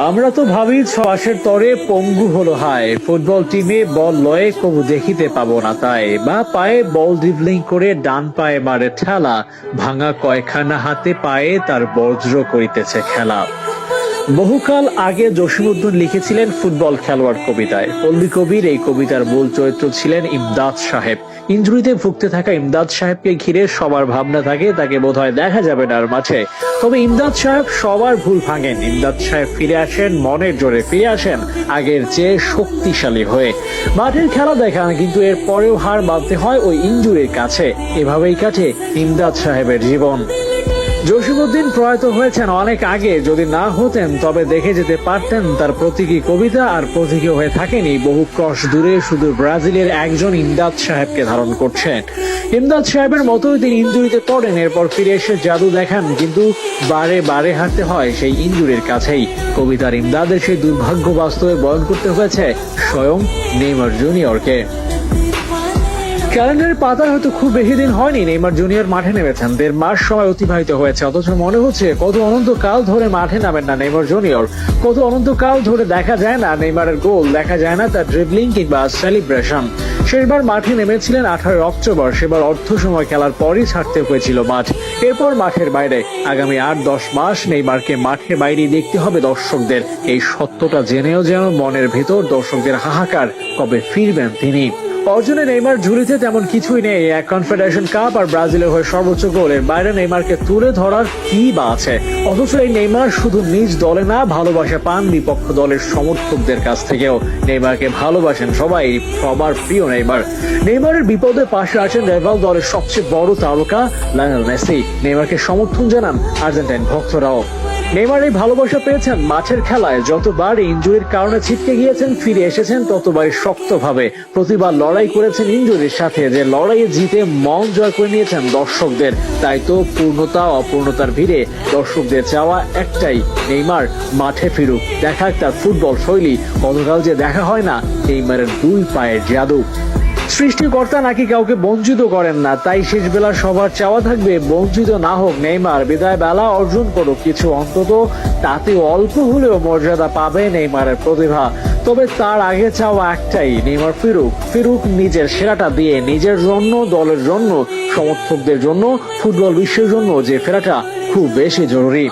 আমরা তো ভাবি ছয়াশের তরে পঙ্গু হলো হায়, ফুটবল টিমে বল লয়ে কবু দেখিতে পাবো না তাই, বা পায়ে বল ড্রিবলিং করে ডান পায়ে মারে ঠেলা, ভাঙা কয়খানা হাতে পায়ে তার বজ্র করিতেছে খেলা। বহুকাল আগে জসীমউদ্দৌন লিখেছিলেন ফুটবল খেলোয়াড় কবিতায়। পল্লী কবির এই কবিতার মূল চরিত্র ছিলেন ইমদাদ সাহেব। ইনজুরিতে ভুগতে থাকা ইমদাদ সাহেবকে ঘিরে সবার ভাবনা থাকে তাকে বোধহয় দেখা যাবে না আর মাঠে। তবে ইমদাদ সাহেব সবার ভুল ভাঙেন। ইমদাদ সাহেব ফিরে আসেন মনের জোরে, ফিরে আসেন আগের চেয়ে শক্তিশালী হয়ে। মাঠের খেলা দেখান, কিন্তু এর পরেও হার মানতে হয় ওই ইনজুরির কাছে। এভাবেই কাটে ইমদাদ সাহেবের জীবন। জসীমউদ্দৌন প্রয়াত হয়েছেন অনেক আগে। যদি না হতেন তবে দেখে যেতে পারতেন তার প্রতীকী কবিতা, আর প্রতীকী হয়ে থাকেনি বহু ক্রস দূরে শুধু ব্রাজিলের একজন ইমদাদ সাহেবকে ধারণ করছেন। ইমদাদ সাহেবের মতোই তিনি ইনজুরিতে পড়েন, এরপর ফিরে এসে জাদু দেখান, কিন্তু বারে বারে হারতে হয় সেই ইনজুরির কাছেই। কবিতার ইমদাদের সেই দুর্ভাগ্য বাস্তবে বয়ন করতে হয়েছে স্বয়ং নেইমার জুনিয়রকে। ক্যালেন্ডারের পাতায় হয়তো খুব বেশি দিন হয়নি নেইমার জুনিয়র মাঠে নেমেছেন। 1.5 মাস সময় অতিবাহিত হয়েছে, অথচ মনে হচ্ছে কত অনন্তকাল ধরে মাঠে নামেন না নেইমার জুনিয়র। কত অনন্তকাল ধরে দেখা যায় না নেইমারের গোল, দেখা যায় না তার ড্রিবলিং কিংবা সেলিব্রেশন। শেষবার মাঠে নেমেছিলেন 18 অক্টোবর। সেবার অর্ধ সময় খেলার পরই ছাড়তে হয়েছিল মাঠ, এরপর মাঠের বাইরে। আগামী 8-10 মাস নেইমারকে মাঠের বাইরে দেখতে হবে দর্শকদের। এই সত্যটা জেনেও যেন মনের ভেতর দর্শকদের হাহাকার, কবে ফিরবেন তিনি। অর্জনে নেইমার ঝুলিতে তেমন কিছুই নেই। এক কনফেডারেশন কাপ আর ব্রাজিলের হয়ে সর্বোচ্চ গোলের বাইরে নেইমারকে তুলে ধরার কি বা আছে? অথচ এই নেইমার শুধু নিজ দলে না, ভালোবাসা পান বিপক্ষ দলের সমর্থকদের কাছ থেকেও। নেইমারকে ভালোবাসেন সবাই, সবার প্রিয় নেইমার। নেইমারের বিপদে পাশে আছেন রাইভাল দলের সবচেয়ে বড় তারকা লায়নেল মেসি। নেইমারকে সমর্থন জানান আর্জেন্টাইন ভক্তরাও। নেইমার এই ভালোবাসা পেয়েছেন মাঠের খেলায়। যতবার ইনজুরির কারণে ছিটকে গিয়েছেন, ফিরে এসেছেন ততবারই শক্তভাবে। প্রতিবার লড়াই করেছেন ইনজুরির সাথে, যে লড়াইয়ে জিতে মন জয় করে নিয়েছেন দর্শকদের। তাই তো পূর্ণতা অপূর্ণতার ভিড়ে দর্শকদের চাওয়া একটাই, নেইমার মাঠে ফিরুক, দেখাক তার ফুটবল শৈলী। গতকাল যে দেখা হয় না নেইমারের 2 পায়ের জাদু। সৃষ্টিকর্তা নাকি কাউকে বঞ্চিত করেন না, তাই শেষ বেলা সবার চাওয়া থাকবে বঞ্চিত না হোক নেইমার। বিদায় বেলা অর্জন করুক কিছু, অন্তত তাতে অল্প হলেও মর্যাদা পাবে নেইমারের প্রতিভা। তবে তার আগে চাওয়া একটাই, নেইমার ফিরুক নিজের সেরাটা দিয়ে, নিজের জন্য, দলের জন্য, সমর্থকদের জন্য, ফুটবল বিশ্বের জন্য, যে ফেরাটা খুব বেশি জরুরি।